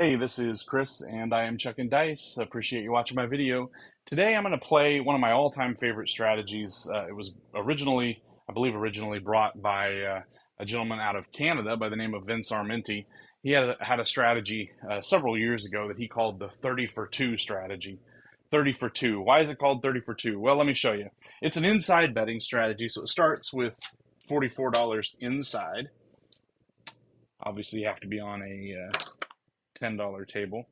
Hey, this is Chris, and I am chucking dice. Appreciate you watching my video. Today, I'm going to play one of my all-time favorite strategies. It was originally, I believe, originally brought by a gentleman out of Canada by the name of Vince Armenti. He had a strategy several years ago that he called the 30 for 2 strategy. 30 for 2. Why is it called 30 for 2? Well, let me show you. It's an inside betting strategy, so it starts with $44 inside. Obviously, you have to be on a $10 table,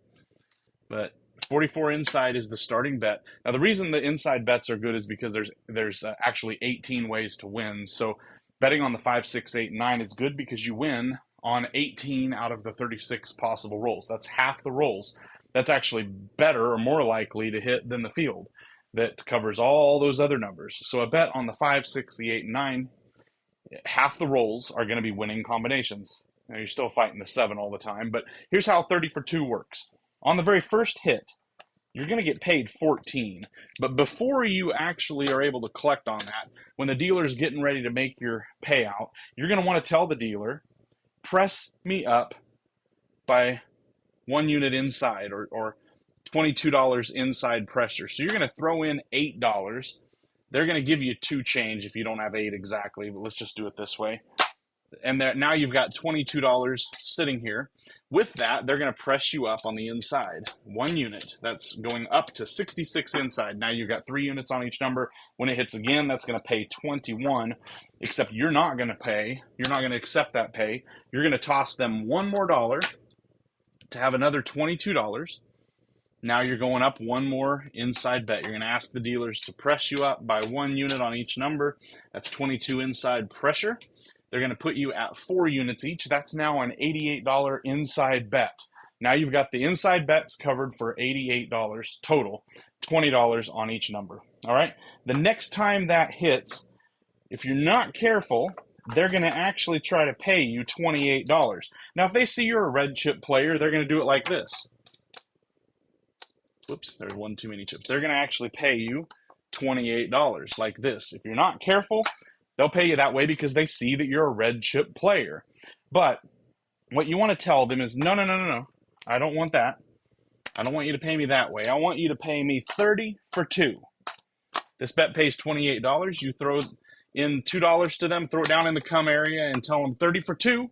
but 44 inside is the starting bet. Now, the reason the inside bets are good is because there's actually 18 ways to win. So betting on the 5, 6, 8, 9 is good because you win on 18 out of the 36 possible rolls. That's half the rolls. That's actually better or more likely to hit than the field that covers all those other numbers. So a bet on the 5, 6, the 8, and 9, half the rolls are going to be winning combinations. Now, you're still fighting the 7 all the time, but here's how 30 for 2 works. On the very first hit, you're going to get paid 14. But before you actually are able to collect on that, when the dealer's getting ready to make your payout, you're going to want to tell the dealer, press me up by 1 unit inside, or $22 inside pressure. So you're going to throw in $8. They're going to give you 2 change if you don't have 8 exactly, but let's just do it this way. And now you've got $22 sitting here. With that, they're going to press you up on the inside. 1 unit. That's going up to 66 inside. Now you've got 3 units on each number. When it hits again, that's going to pay 21, except you're not going to pay. You're not going to accept that pay. You're going to toss them $1 more to have another $22. Now you're going up 1 more inside bet. You're going to ask the dealers to press you up by 1 unit on each number. That's 22 inside pressure. They're going to put you at 4 units each. That's now an $88 inside bet. Now you've got the inside bets covered for $88 total, $20 on each number. All right. The next time that hits, if you're not careful, they're going to actually try to pay you $28. Now, if they see you're a red chip player, they're going to do it like this. Whoops, there's 1 too many chips. They're going to actually pay you $28 like this. If you're not careful, they'll pay you that way because they see that you're a red chip player. But what you want to tell them is, no, no, no, no, no. I don't want that. I don't want you to pay me that way. I want you to pay me 30 for 2. This bet pays $28. You throw in $2 to them, throw it down in the come area, and tell them 30 for 2.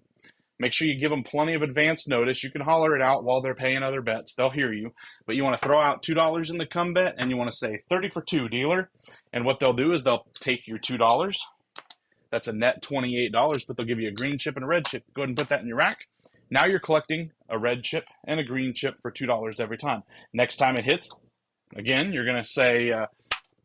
Make sure you give them plenty of advance notice. You can holler it out while they're paying other bets. They'll hear you. But you want to throw out $2 in the come bet, and you want to say 30 for 2, dealer. And what they'll do is they'll take your $2. That's a net $28, but they'll give you a green chip and a red chip. Go ahead and put that in your rack. Now you're collecting a red chip and a green chip for $2 every time. Next time it hits, again, you're going to say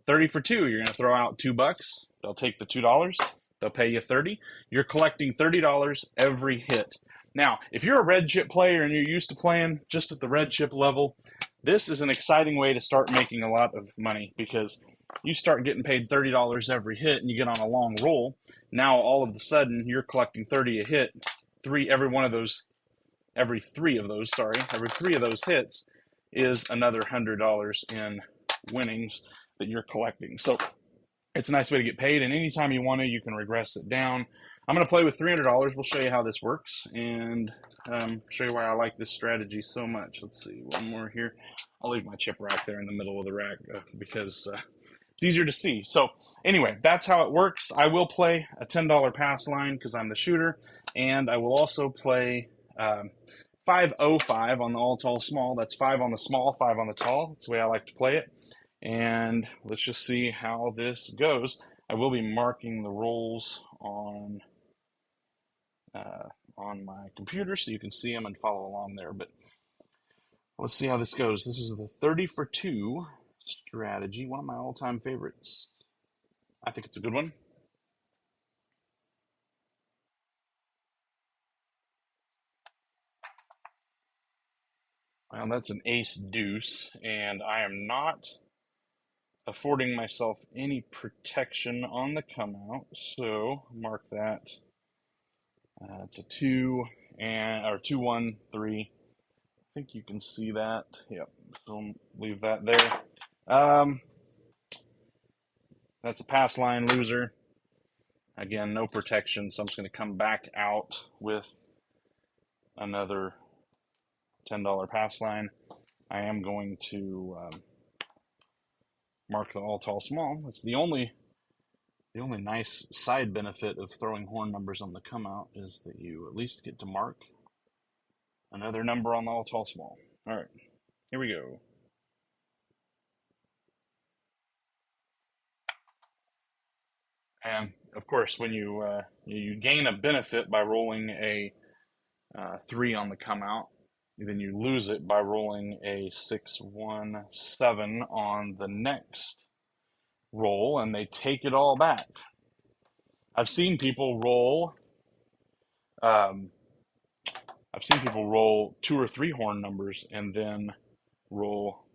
30 for 2. You're going to throw out $2. They'll take the $2. They'll pay you 30. You're collecting $30 every hit. Now, if you're a red chip player and you're used to playing just at the red chip level, this is an exciting way to start making a lot of money because you start getting paid $30 every hit and you get on a long roll. Now, all of a sudden, you're collecting 30 a hit. Every three of those hits is another $100 in winnings that you're collecting. So it's a nice way to get paid, and anytime you want to, you can regress it down. I'm going to play with $300. We'll show you how this works and show you why I like this strategy so much. Let's see, 1 more here. I'll leave my chip rack there in the middle of the rack because it's easier to see. So anyway, that's how it works. I will play a $10 pass line because I'm the shooter, and I will also play 505 on the all tall small. That's 5 on the small, 5 on the tall. That's the way I like to play it. And let's just see how this goes. I will be marking the rolls on my computer so you can see them and follow along there. But let's see how this goes. This is the 30 for 2 strategy, one of my all-time favorites. I think it's a good one. Well, that's an ace deuce, and I am not affording myself any protection on the come out, so mark that. It's a 2 or 2, 1, 3. I think you can see that. Yep. So leave that there. That's a pass line loser. Again, no protection, so I'm just going to come back out with another $10 pass line. I am going to mark the all tall small. That's the only nice side benefit of throwing horn numbers on the come out is that you at least get to mark another number on the all tall small. All right, here we go. And of course, when you gain a benefit by rolling a 3 on the come out, then you lose it by rolling a 6, 1, 7 on the next roll, and they take it all back. I've seen people roll. Um, I've seen people roll 2 or 3 horn numbers and then roll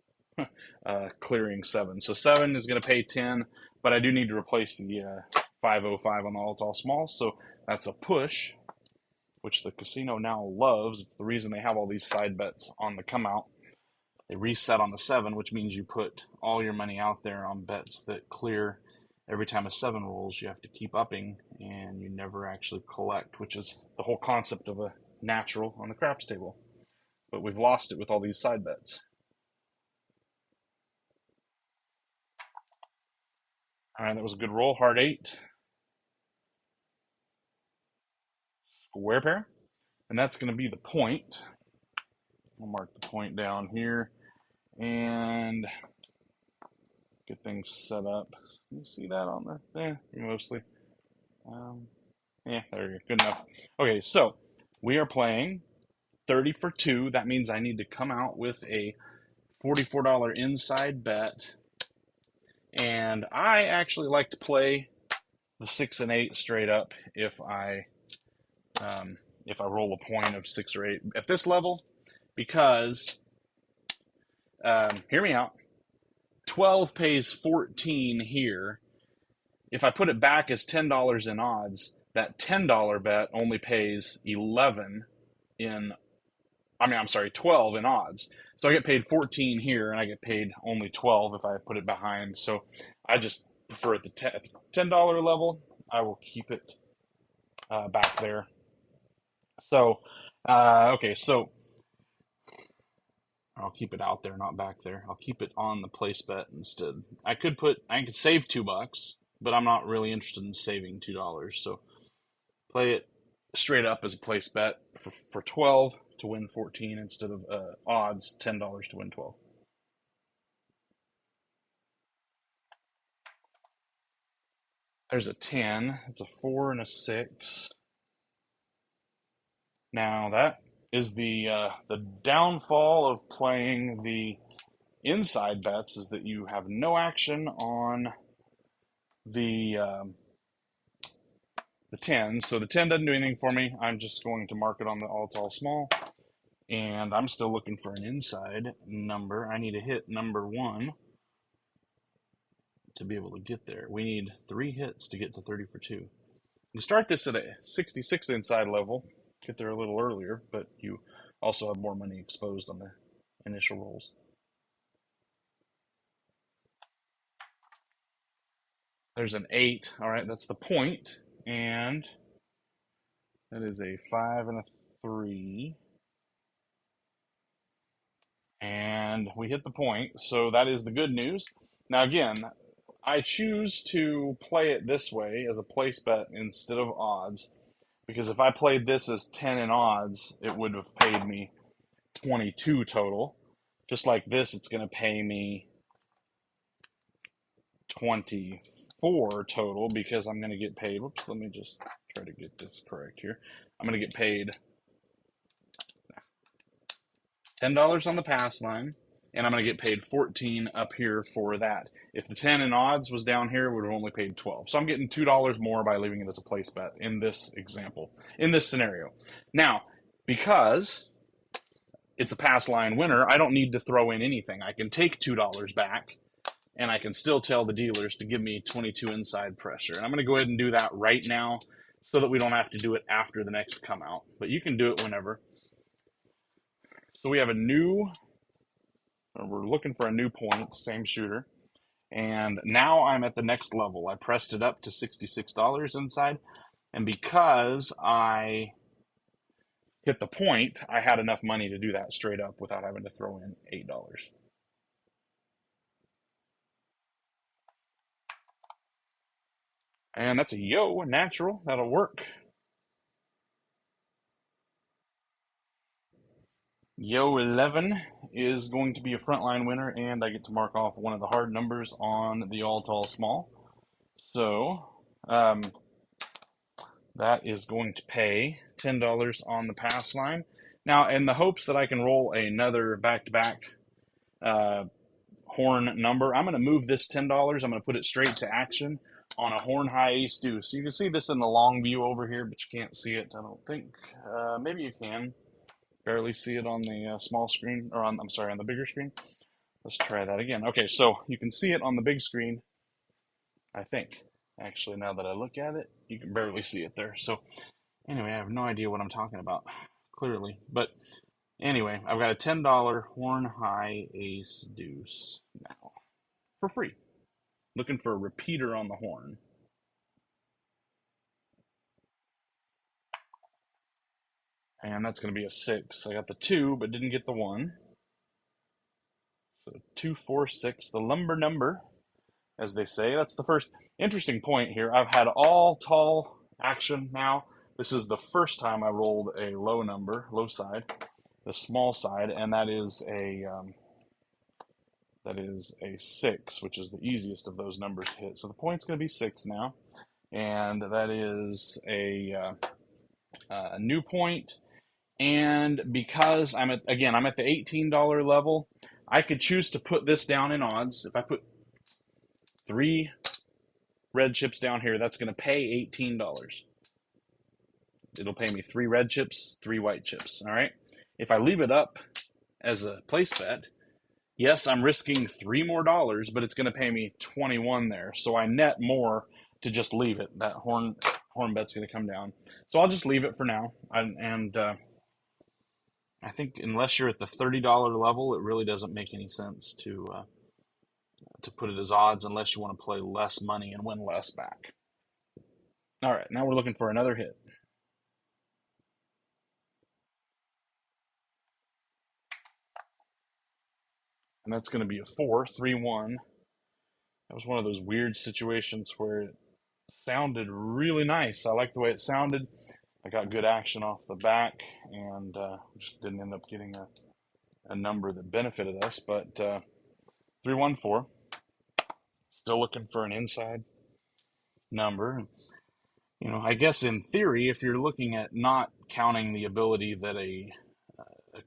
clearing 7. So 7 is going to pay 10, but I do need to replace the 505 on the all tall small. So that's a push, which the casino now loves. It's the reason they have all these side bets on the come out. They reset on the 7, which means you put all your money out there on bets that clear. Every time a 7 rolls, you have to keep upping, and you never actually collect, which is the whole concept of a natural on the craps table. But we've lost it with all these side bets. All right, that was a good roll. Heart 8. Square pair. And that's going to be the point. I'll mark the point down here and get things set up. Can you see that on the there? Mostly. Yeah, there you go. Good enough. Okay, so we are playing 30 for 2. That means I need to come out with a $44 inside bet. And I actually like to play the 6 and 8 straight up if I roll a point of 6 or 8 at this level, because hear me out. 12 pays 14 here. If I put it back as $10 in odds, that $10 bet only pays 11 in, I'm sorry, 12 in odds. So I get paid 14 here, and I get paid only 12 if I put it behind. So I just prefer at the $10 level, I will keep it back there. So, okay, so I'll keep it out there, not back there. I'll keep it on the place bet instead. I could save $2, but I'm not really interested in saving $2. So play it straight up as a place bet for 12 to win 14 instead of odds $10 to win 12. There's a 10. It's a 4 and a 6. Now that is the downfall of playing the inside bets, is that you have no action on the 10. So the 10 doesn't do anything for me. I'm just going to mark it on the all tall small, and I'm still looking for an inside number. I need to hit number 1 to be able to get there. We need 3 hits to get to 30 for 2. You start this at a 66 inside level, get there a little earlier, but you also have more money exposed on the initial rolls. There's an 8. All right, that's the point, and that is a 5 and a 3. And we hit the point, so that is the good news. Now again, I choose to play it this way as a place bet instead of odds, because if I played this as 10 in odds, it would have paid me 22 total. Just like this, it's going to pay me 24 total, because I'm going to get paid. Whoops, let me just try to get this correct here. I'm going to get paid $10 on the pass line, and I'm going to get paid 14 up here for that. If the 10 in odds was down here, it would have only paid 12. So I'm getting $2 more by leaving it as a place bet in this example, in this scenario. Now, because it's a pass line winner, I don't need to throw in anything. I can take $2 back, and I can still tell the dealers to give me 22 inside pressure. And I'm going to go ahead and do that right now so that we don't have to do it after the next come out. But you can do it whenever. So we have we're looking for a new point, same shooter. And now I'm at the next level. I pressed it up to $66 inside. And because I hit the point, I had enough money to do that straight up without having to throw in $8. And that's a yo natural. That'll work. Yo 11 is going to be a frontline winner, and I get to mark off one of the hard numbers on the all tall small. So that is going to pay $10 on the pass line. Now, in the hopes that I can roll another back to back horn number, I'm going to move this $10. I'm going to put it straight to action on a horn high ace deuce. So you can see this in the long view over here, but you can't see it, I don't think. Maybe you can barely see it on the small screen, or on, I'm sorry, on the bigger screen. Let's try that again. Okay, so you can see it on the big screen, I think. Actually, now that I look at it, you can barely see it there. So anyway, I have no idea what I'm talking about, clearly. But anyway, I've got a $10 horn high ace deuce now for free. Looking for a repeater on the horn. And that's going to be a 6. I got the 2, but didn't get the 1. So 2, 4, 6, the lumber number, as they say. That's the first interesting point here. I've had all tall action now. This is the first time I rolled a low number, low side, the small side, and that is a 6, which is the easiest of those numbers to hit. So the point's going to be 6 now, and that is a new point. And because I'm at the $18 level, I could choose to put this down in odds. If I put 3 red chips down here, that's going to pay $18. It'll pay me 3 red chips, 3 white chips. All right. If I leave it up as a place bet, yes, I'm risking $3 more, but it's going to pay me 21 there. So I net more to just leave it. That horn bet's going to come down. So I'll just leave it for now. I think unless you're at the $30 level, it really doesn't make any sense to put it as odds unless you want to play less money and win less back. All right, now we're looking for another hit. And that's going to be a 4, 3, 1. That was one of those weird situations where it sounded really nice. I liked the way it sounded. I got good action off the back, and just didn't end up getting a number that benefited us. But 3, 1, 4. Still looking for an inside number. I guess in theory, if you're looking at not counting the ability that a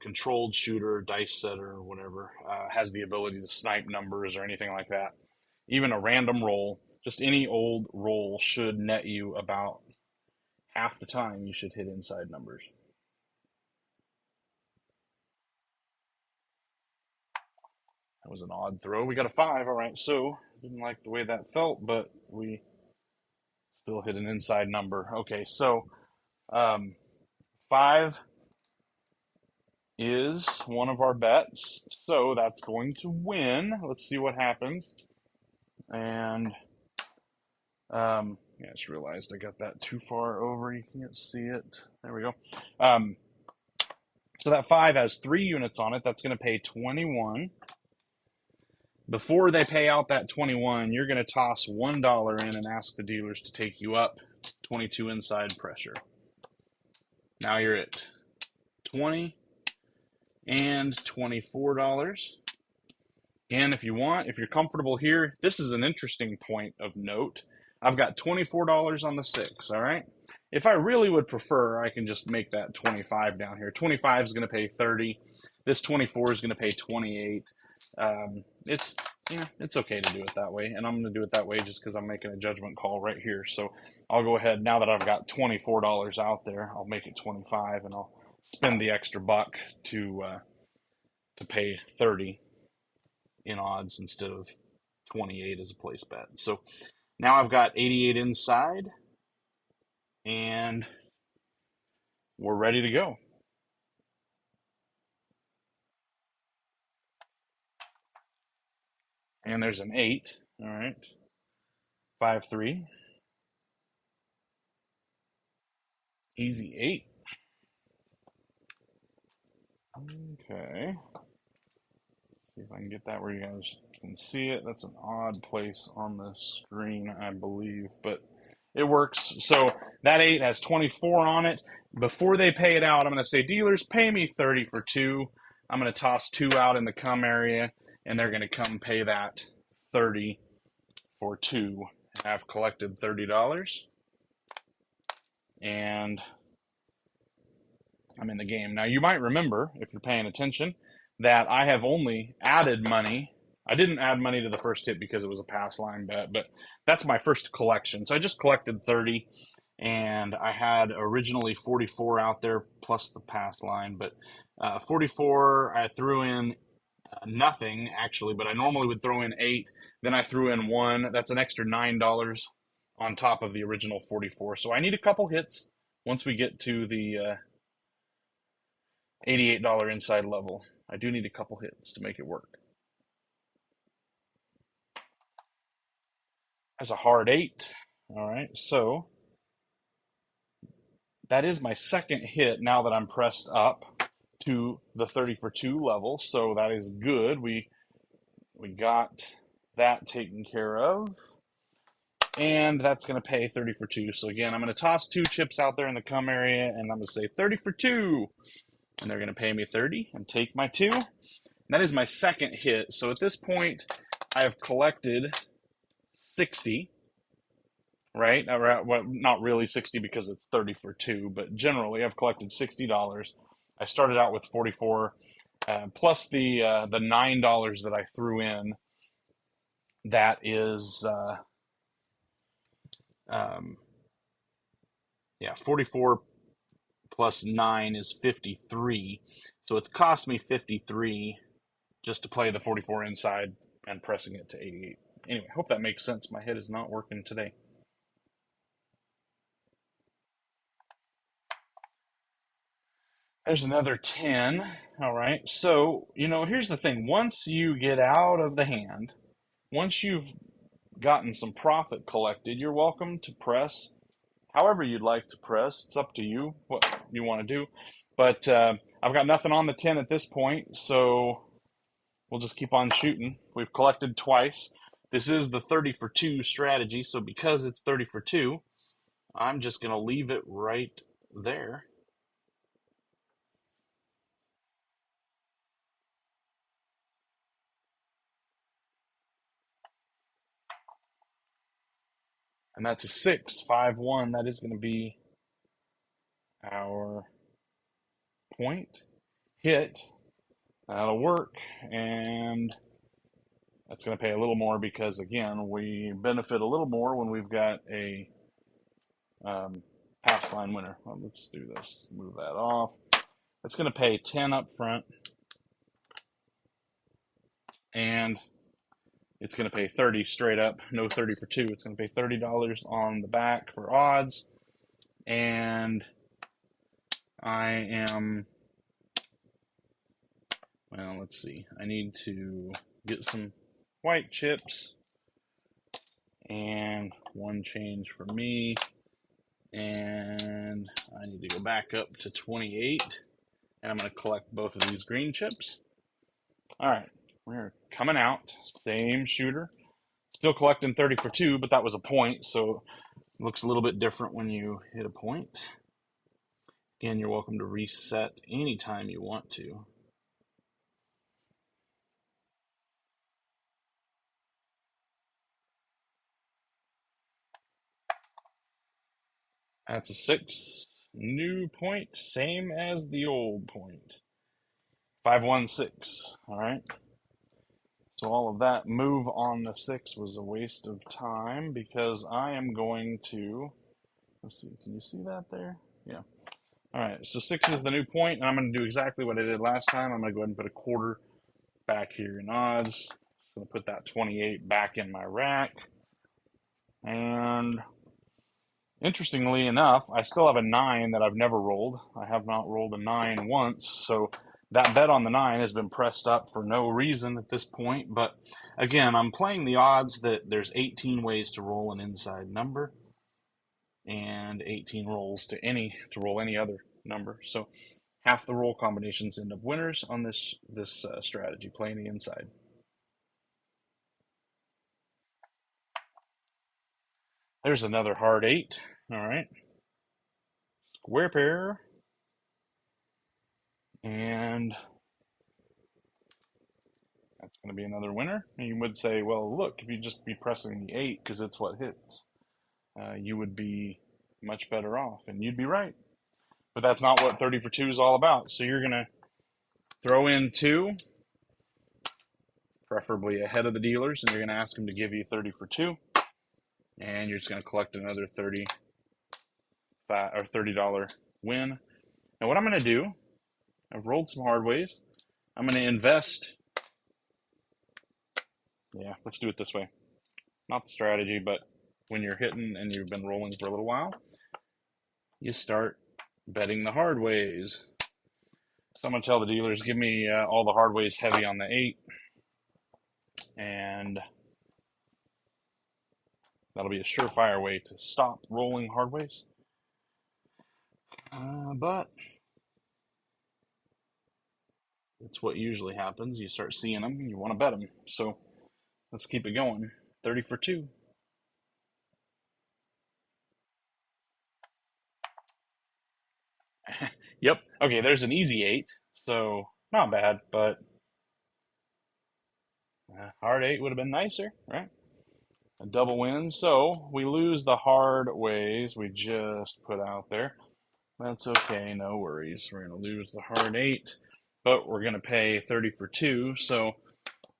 controlled shooter, dice setter, or whatever, has the ability to snipe numbers or anything like that, even a random roll, just any old roll should net you about half the time you should hit inside numbers. That was an odd throw. We got a 5. All right, so didn't like the way that felt, but we still hit an inside number. Okay, so 5 is one of our bets, so that's going to win. Let's see what happens. And yeah, I just realized I got that too far over. You can't see it. There we go. So that 5 has 3 units on it. That's going to pay 21. Before they pay out that 21, you're going to toss $1 in and ask the dealers to take you up 22 inside pressure. Now you're at 20 and $24. And if you're comfortable here, this is an interesting point of note. I've got $24 on the 6, all right? If I really would prefer, I can just make that 25 down here. 25 is going to pay 30. This 24 is going to pay 28. It's okay to do it that way, and I'm going to do it that way just because I'm making a judgment call right here. So I'll go ahead, now that I've got $24 out there, I'll make it 25, and I'll spend the extra buck to pay 30 in odds instead of 28 as a place bet. So now I've got 88 inside, and we're ready to go. And there's an 8. All right. 5, 3. Easy 8. Okay. See if I can get that where you guys can see it. That's an odd place on the screen, I believe, but it works. So that 8 has 24 on it. Before they pay it out, I'm going to say, dealers, pay me 30 for 2. I'm going to toss 2 out in the come area, and they're going to come pay that 30 for 2. I've collected $30, and I'm in the game. Now, you might remember, if you're paying attention, that I have only added money. I didn't add money to the first hit because it was a pass line bet, but that's my first collection. So I just collected 30, and I had originally 44 out there plus the pass line, but 44 I threw in nothing actually, but I normally would throw in 8. Then I threw in 1. That's an extra $9 on top of the original 44. So I need a couple hits once we get to the $88 inside level. I do need a couple hits to make it work. There's a hard 8. All right, so that is my second hit now that I'm pressed up to the 30 for 2 level. So that is good. We got that taken care of. And that's going to pay 30 for 2. So again, I'm going to toss 2 chips out there in the come area, and I'm going to say 30 for 2. And they're going to pay me 30 and take my 2. And that is my second hit. So at this point, I've collected 60, right? Well, not really 60 because it's 30 for 2, but generally I've collected $60. I started out with 44, plus the $9 that I threw in. That is, yeah, 44 plus 9 is 53. So it's cost me 53 just to play the 44 inside and pressing it to 88. Anyway, hope that makes sense. My head is not working today. There's another 10. All right. So, here's the thing. Once you get out of the hand, once you've gotten some profit collected, you're welcome to press however you'd like to press. It's up to you what you want to do. But I've got nothing on the 10 at this point, so we'll just keep on shooting. We've collected twice. This is the 30 for 2 strategy, so because it's 30 for 2, I'm just going to leave it right there. And that's a 6, 5, 1. That is going to be our point hit. That'll work, and that's going to pay a little more because, again, we benefit a little more when we've got a pass line winner. Well, let's do this. Move that off. It's going to pay 10 up front, and it's going to pay 30 straight up. No 30 for 2. It's going to pay $30 on the back for odds, and I am, well, let's see. I need to get some white chips and 1 change for me, and I need to go back up to 28, and I'm going to collect both of these green chips. All right, we're coming out. Same shooter. Still collecting 30 for 2, but that was a point, so it looks a little bit different when you hit a point. Again, you're welcome to reset anytime you want to. That's a 6. New point, same as the old point. 516. All right. So all of that move on the 6 was a waste of time because I am going to, let's see, can you see that there? Yeah. All right, so 6 is the new point, and I'm going to do exactly what I did last time. I'm going to go ahead and put a quarter back here in odds. I'm going to put that 28 back in my rack. And interestingly enough, I still have a 9 that I've never rolled. I have not rolled a 9 once, so that bet on the 9 has been pressed up for no reason at this point. But again, I'm playing the odds that there's 18 ways to roll an inside number and 18 rolls to roll any other number. So half the roll combinations end up winners on this strategy, playing the inside. There's another hard 8. All right. Square pair. And that's going to be another winner. And you would say, well, look, if you just be pressing the 8 because it's what hits, you would be much better off. And you'd be right. But that's not what 30 for 2 is all about. So you're going to throw in 2, preferably ahead of the dealers, and you're going to ask them to give you 30 for 2. And you're just going to collect another $30 win. Now what I'm going to do, I've rolled some hard ways. I'm going to invest. Yeah, let's do it this way. Not the strategy, but when you're hitting and you've been rolling for a little while, you start betting the hard ways. So I'm going to tell the dealers, give me all the hard ways heavy on the 8. And that'll be a surefire way to stop rolling hard ways. But it's what usually happens. You start seeing them, and you want to bet them. So let's keep it going. 30 for 2. Yep. Okay, there's an easy 8. So not bad, but hard 8 would have been nicer, right? A double win. So we lose the hard ways we just put out there. That's okay, no worries. We're going to lose the hard 8, but we're going to pay 30 for 2. So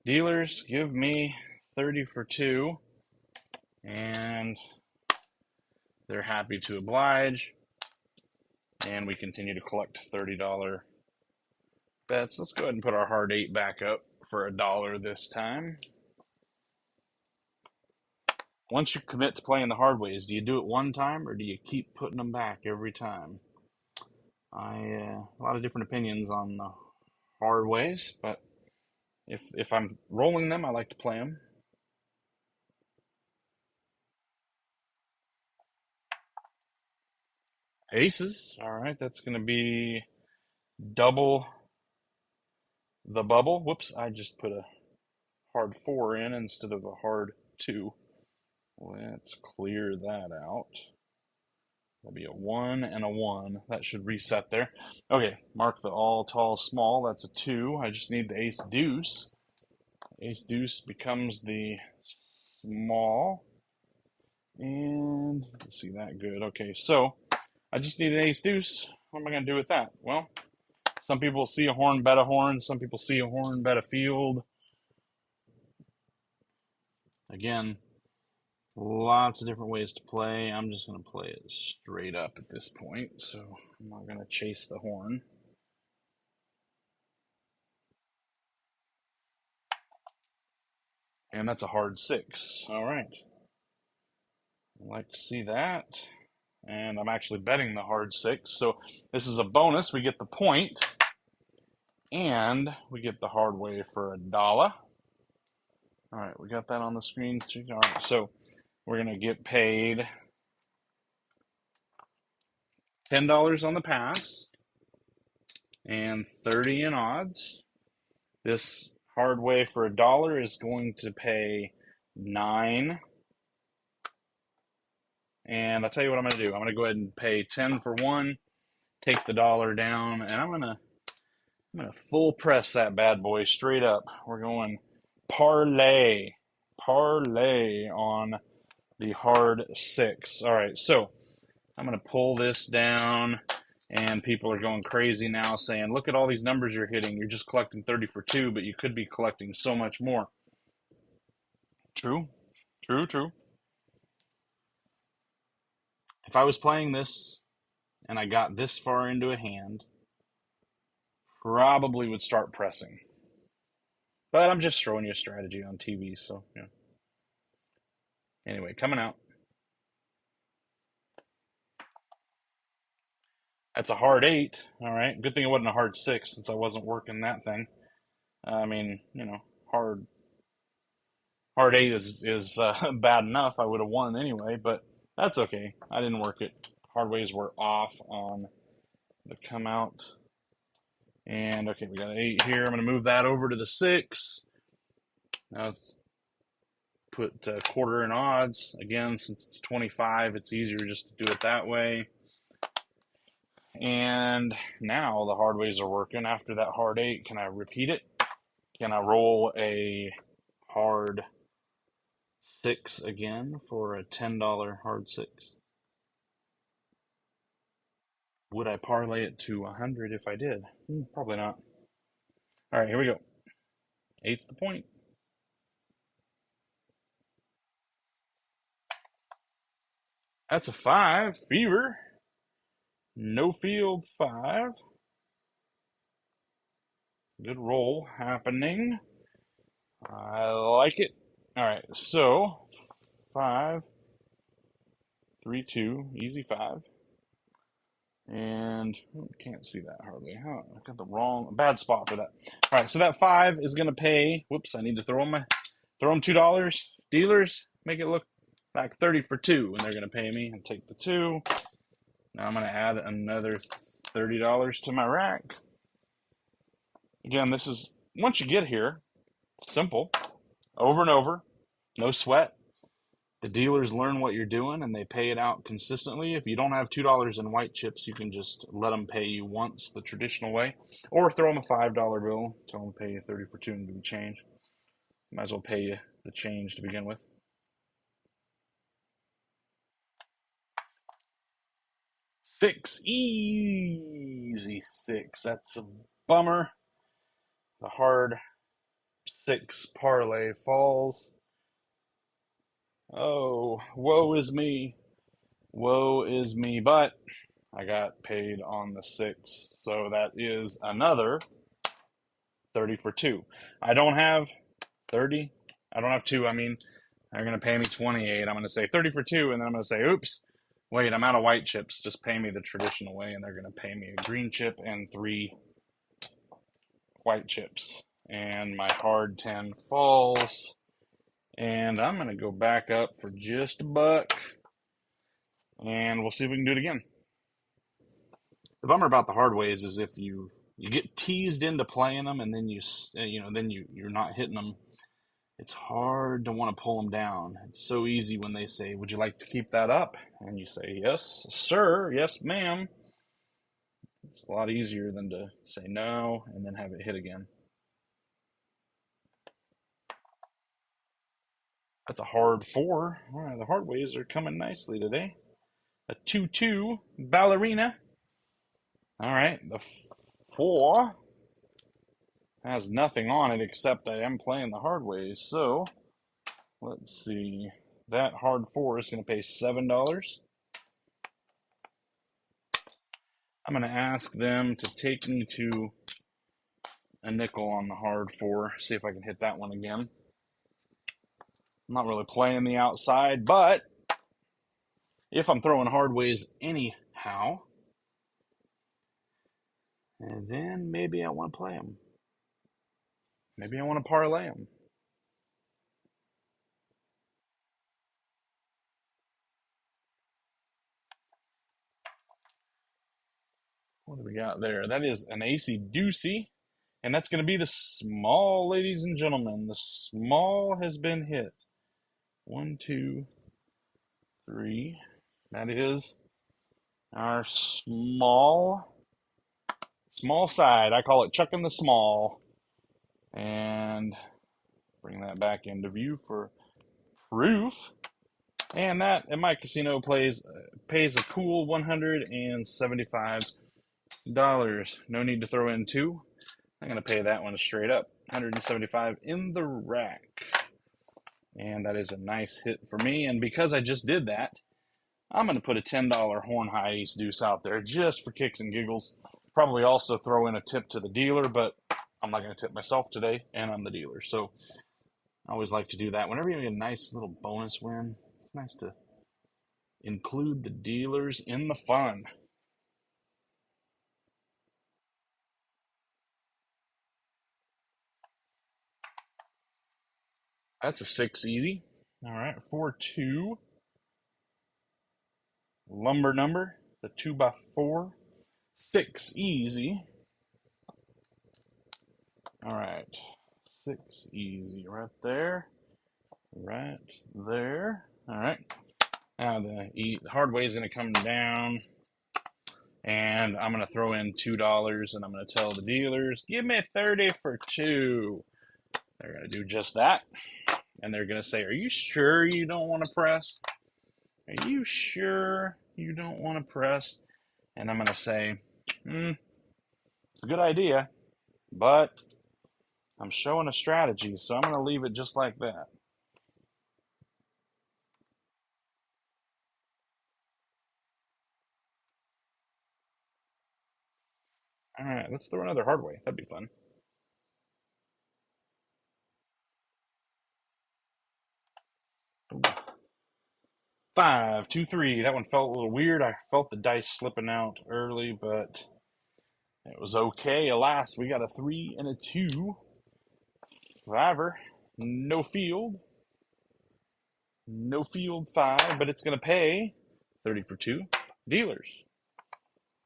dealers, give me 30 for 2. And they're happy to oblige. And we continue to collect $30 bets. Let's go ahead and put our hard 8 back up for $1 this time. Once you commit to playing the hard ways, do you do it one time or do you keep putting them back every time? A lot of different opinions on the hard ways, but if I'm rolling them, I like to play them. Aces. All right, that's going to be double the bubble. Whoops, I just put a hard 4 in instead of a hard 2. Let's clear that out. That'll be a 1 and a 1. That should reset there. Okay, mark the all, tall, small. That's a 2. I just need the ace deuce. Ace deuce becomes the small. And let's see that good. Okay, so I just need an ace deuce. What am I going to do with that? Well, some people see a horn, bet a horn. Some people see a horn, bet a field. Again, lots of different ways to play. I'm just going to play it straight up at this point, so I'm not going to chase the horn. And that's a hard 6. All right. I'd like to see that. And I'm actually betting the hard 6. So this is a bonus. We get the point. And we get the hard way for $1. All right, we got that on the screen. All right, so we're going to get paid $10 on the pass and 30 in odds. This hard way for $1 is going to pay 9. And I'll tell you what I'm going to do. I'm going to go ahead and pay 10 for 1, take the $1 down, and I'm going to full press that bad boy straight up. We're going parlay on the hard 6. All right, so I'm going to pull this down, and people are going crazy now saying, look at all these numbers you're hitting. You're just collecting 30 for 2, but you could be collecting so much more. True. If I was playing this and I got this far into a hand, probably would start pressing. But I'm just showing you a strategy on TV, so yeah. Anyway, coming out. That's a hard 8. All right. Good thing it wasn't a hard 6 since I wasn't working that thing. I mean, hard 8 is bad enough. I would have won anyway, but that's okay. I didn't work it. Hard ways were off on the come out. And okay, we got an 8 here. I'm going to move that over to the 6. Now put quarter in odds. Again, since it's 25, it's easier just to do it that way. And now the hard ways are working. After that hard 8, can I repeat it? Can I roll a hard 6 again for a $10 hard 6? Would I parlay it to 100 if I did? Probably not. All right, here we go. 8's the point. That's a 5. Fever. No field 5. Good roll happening. I like it. All right, so 5, 3, 2, easy 5. And can't see that hardly. I got the wrong, bad spot for that. All right, so that 5 is going to pay. Whoops, I need to throw them $2. Dealers, make it look like 30 for 2, and they're going to pay me. I'll take the 2. Now I'm going to add another $30 to my rack. Again, this is, once you get here, simple, over and over, no sweat. The dealers learn what you're doing and they pay it out consistently. If you don't have $2 in white chips, you can just let them pay you once the traditional way, or throw them a $5 bill, tell them to pay you 30 for 2 and give you change. Might as well pay you the change to begin with. Six, easy 6. That's a bummer. The hard 6 parlay falls. Oh, woe is me. Woe is me. But I got paid on the 6, so that is another 30 for 2. I don't have 30. I don't have 2. I mean, they're going to pay me 28. I'm going to say 30 for 2, and then I'm going to say, oops, wait, I'm out of white chips. Just pay me the traditional way, and they're going to pay me a green chip and 3 white chips. And my hard 10 falls. And I'm going to go back up for just a buck. And we'll see if we can do it again. The bummer about the hard ways is if you get teased into playing them and then you're not hitting them, it's hard to want to pull them down. It's so easy when they say, "Would you like to keep that up?" And you say, "Yes, sir. Yes, ma'am." It's a lot easier than to say no and then have it hit again. That's a hard 4. All right, the hard ways are coming nicely today. A 2-2 ballerina. All right, the 4 has nothing on it except I am playing the hard ways. So let's see. That hard 4 is going to pay $7. I'm going to ask them to take me to a nickel on the hard 4. See if I can hit that one again. I'm not really playing the outside, but if I'm throwing hard ways anyhow, and then maybe I want to play them. Maybe I want to parlay them. What do we got there? That is an AC Doocy, and that's going to be the small, ladies and gentlemen. The small has been hit. 1, 2, 3. That is our small side. I call it chucking the small. And bring that back into view for proof. And that at my casino pays a cool $175. No need to throw in 2. I'm going to pay that one straight up. 175 in the rack. And that is a nice hit for me. And because I just did that, I'm going to put a $10 horn high ace deuce out there just for kicks and giggles. Probably also throw in a tip to the dealer, but I'm not going to tip myself today, and I'm the dealer. So I always like to do that. Whenever you get a nice little bonus win, it's nice to include the dealers in the fun. That's a 6 easy. All right, 4-2. Lumber number, the 2x4. 6 easy. All right, 6 easy right there, right there. All right, now the hard way is going to come down, and I'm going to throw in $2, and I'm going to tell the dealers, give me 30 for 2. They're going to do just that, and they're going to say, are you sure you don't want to press? Are you sure you don't want to press? And I'm going to say, it's a good idea, but I'm showing a strategy, so I'm going to leave it just like that. All right, let's throw another hard way. That'd be fun. Ooh. 5, 2, 3. That one felt a little weird. I felt the dice slipping out early, but it was okay. Alas, we got a 3 and a 2. Fiver. No field. No field 5, but it's going to pay 30 for 2. Dealers,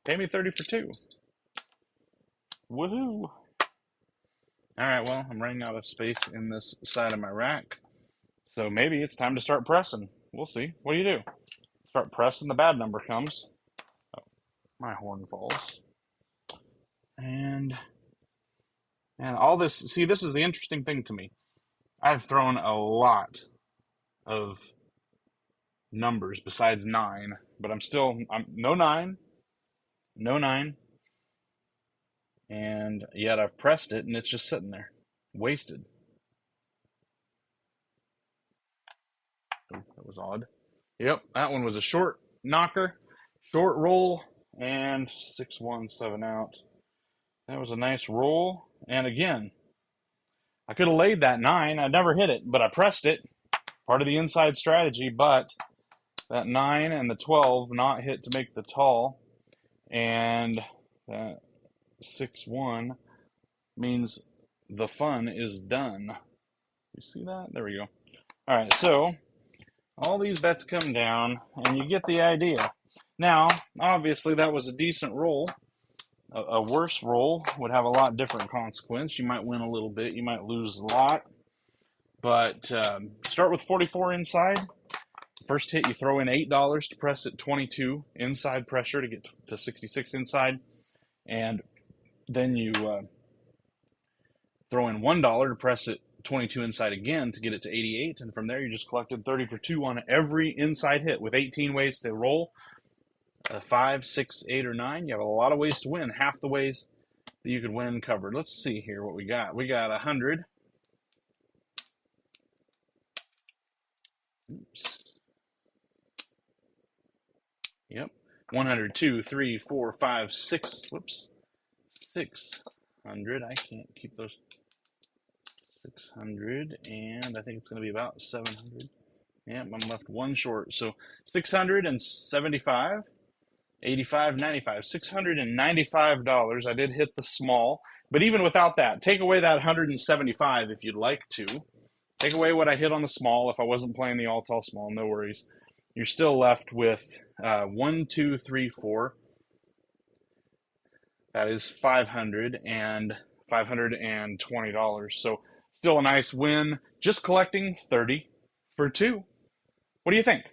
pay me 30 for 2. Woohoo. All right, well, I'm running out of space in this side of my rack, so maybe it's time to start pressing. We'll see. What do you do? Start pressing, the bad number comes. Oh, my horn falls. And all this, see, this is the interesting thing to me. I've thrown a lot of numbers besides 9, but I'm no 9, no 9, and yet I've pressed it and it's just sitting there, wasted. Oh, that was odd. Yep, that one was a short knocker, short roll, and 6, 1, 7 out. That was a nice roll, and again, I could have laid that 9. I never hit it, but I pressed it. Part of the inside strategy, but that 9 and the 12 not hit to make the tall, and that 6, 1 means the fun is done. You see that? There we go. All right, so all these bets come down, and you get the idea. Now, obviously, that was a decent roll. A worse roll would have a lot different consequence. You might win a little bit, you might lose a lot. But start with 44 inside. First hit, you throw in $8 to press it 22 inside pressure to get to 66 inside. And then you throw in $1 to press it 22 inside again to get it to 88. And from there, you just collected 30 for 2 on every inside hit with 18 ways to roll. 5, 6, 8, or 9. You have a lot of ways to win. Half the ways that you could win covered. Let's see here what we got. We got 100. Oops. Yep. 100, 2, 3, 4, 5, 6. Whoops. 600. I can't keep those. 600. And I think it's going to be about 700. Yep, I'm left one short. So 675. 85, 95, $695. I did hit the small, but even without that, take away that 175 if you'd like to. Take away what I hit on the small. If I wasn't playing the all tall small, no worries. You're still left with 1, 2, 3, 4. That is 500 and $520. So still a nice win. Just collecting 30 for 2. What do you think?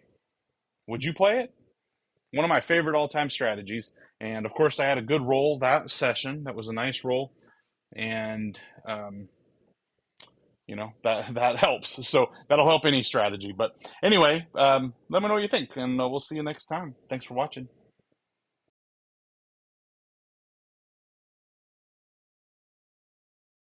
Would you play it? One of my favorite all-time strategies. And of course, I had a good roll that session. That was a nice roll. And, that helps. So that'll help any strategy. But anyway, let me know what you think. And we'll see you next time. Thanks for watching.